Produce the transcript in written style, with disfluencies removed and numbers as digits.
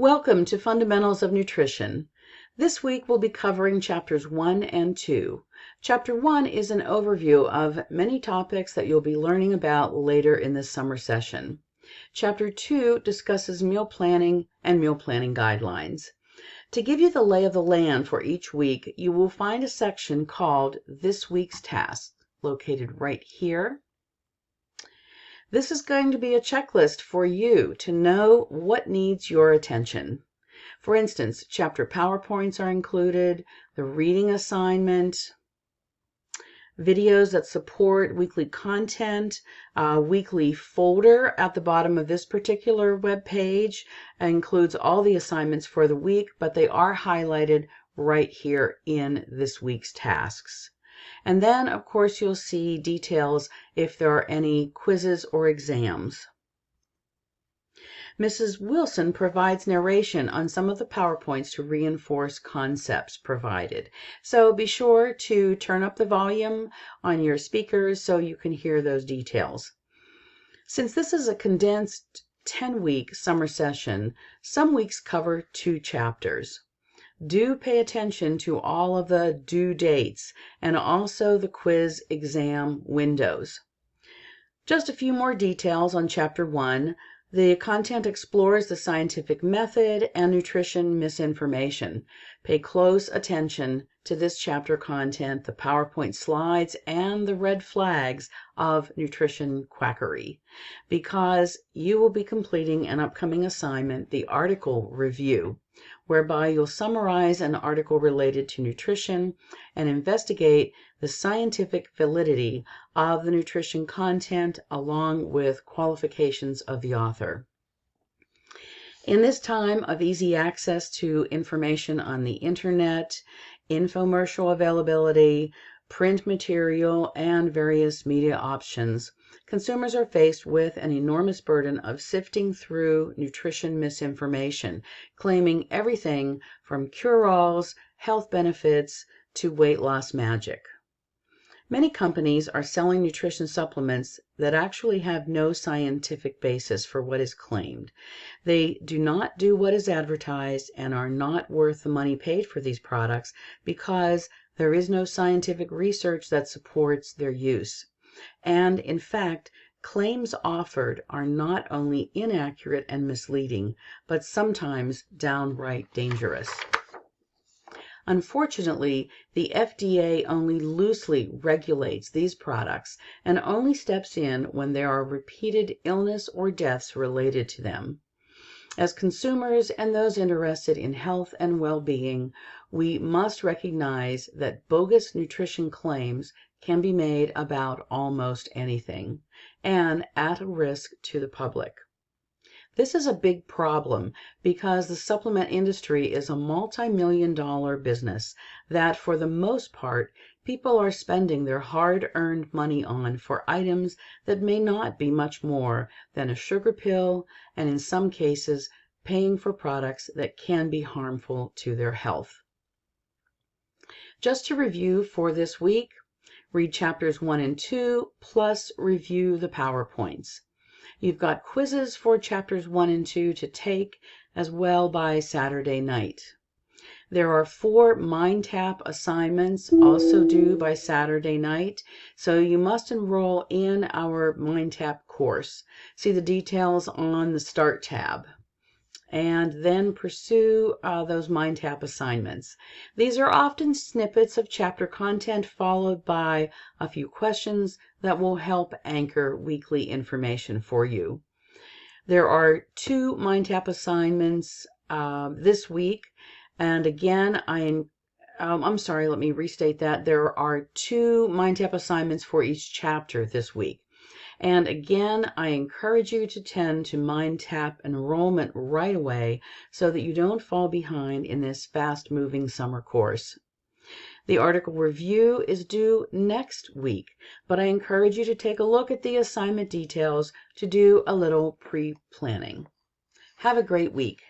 Welcome to Fundamentals of Nutrition. This week we'll be covering chapters 1 and 2. Chapter 1 is an overview of many topics that you'll be learning about later in this summer session. Chapter 2 discusses meal planning and meal planning guidelines. To give you the lay of the land for each week, you will find a section called This Week's Task, located right here. This is going to be a checklist for you to know what needs your attention. For instance, chapter PowerPoints are included, the reading assignment, videos that support weekly content, a weekly folder at the bottom of this particular web page includes all the assignments for the week, but they are highlighted right here in this week's tasks. And then, of course, you'll see details if there are any quizzes or exams. Mrs. Wilson provides narration on some of the PowerPoints to reinforce concepts provided. So be sure to turn up the volume on your speakers so you can hear those details. Since this is a condensed 10-week summer session, some weeks cover 2 chapters. Do pay attention to all of the due dates and also the quiz exam windows. Just a few more details on Chapter 1. The content explores the scientific method and nutrition misinformation. Pay close attention to this chapter content, the PowerPoint slides, and the red flags of nutrition quackery, because you will be completing an upcoming assignment, the article review, whereby you'll summarize an article related to nutrition and investigate the scientific validity of the nutrition content along with qualifications of the author. In this time of easy access to information on the internet, infomercial availability, print material, and various media options, consumers are faced with an enormous burden of sifting through nutrition misinformation, claiming everything from cure-alls, health benefits, to weight loss magic. Many companies are selling nutrition supplements that actually have no scientific basis for what is claimed. They do not do what is advertised and are not worth the money paid for these products because there is no scientific research that supports their use. And in fact, claims offered are not only inaccurate and misleading, but sometimes downright dangerous. Unfortunately, the FDA only loosely regulates these products and only steps in when there are repeated illness or deaths related to them. As consumers and those interested in health and well-being, we must recognize that bogus nutrition claims can be made about almost anything, and at a risk to the public. This is a big problem because the supplement industry is a multi-million-dollar business that, for the most part, people are spending their hard-earned money on for items that may not be much more than a sugar pill, and in some cases, paying for products that can be harmful to their health. Just to review for this week, read chapters 1 and 2, plus review the PowerPoints. You've got quizzes for chapters 1 and 2 to take as well by Saturday night. There are 4 MindTap assignments also due by Saturday night, so you must enroll in our MindTap course. See the details on the Start tab, and then pursue those MindTap assignments. These are often snippets of chapter content followed by a few questions that will help anchor weekly information for you. There are 2 MindTap assignments this week, and again, I'm sorry, let me restate that. There are 2 MindTap assignments for each chapter this week. And again, I encourage you to tend to MindTap enrollment right away so that you don't fall behind in this fast-moving summer course. The article review is due next week, but I encourage you to take a look at the assignment details to do a little pre-planning. Have a great week.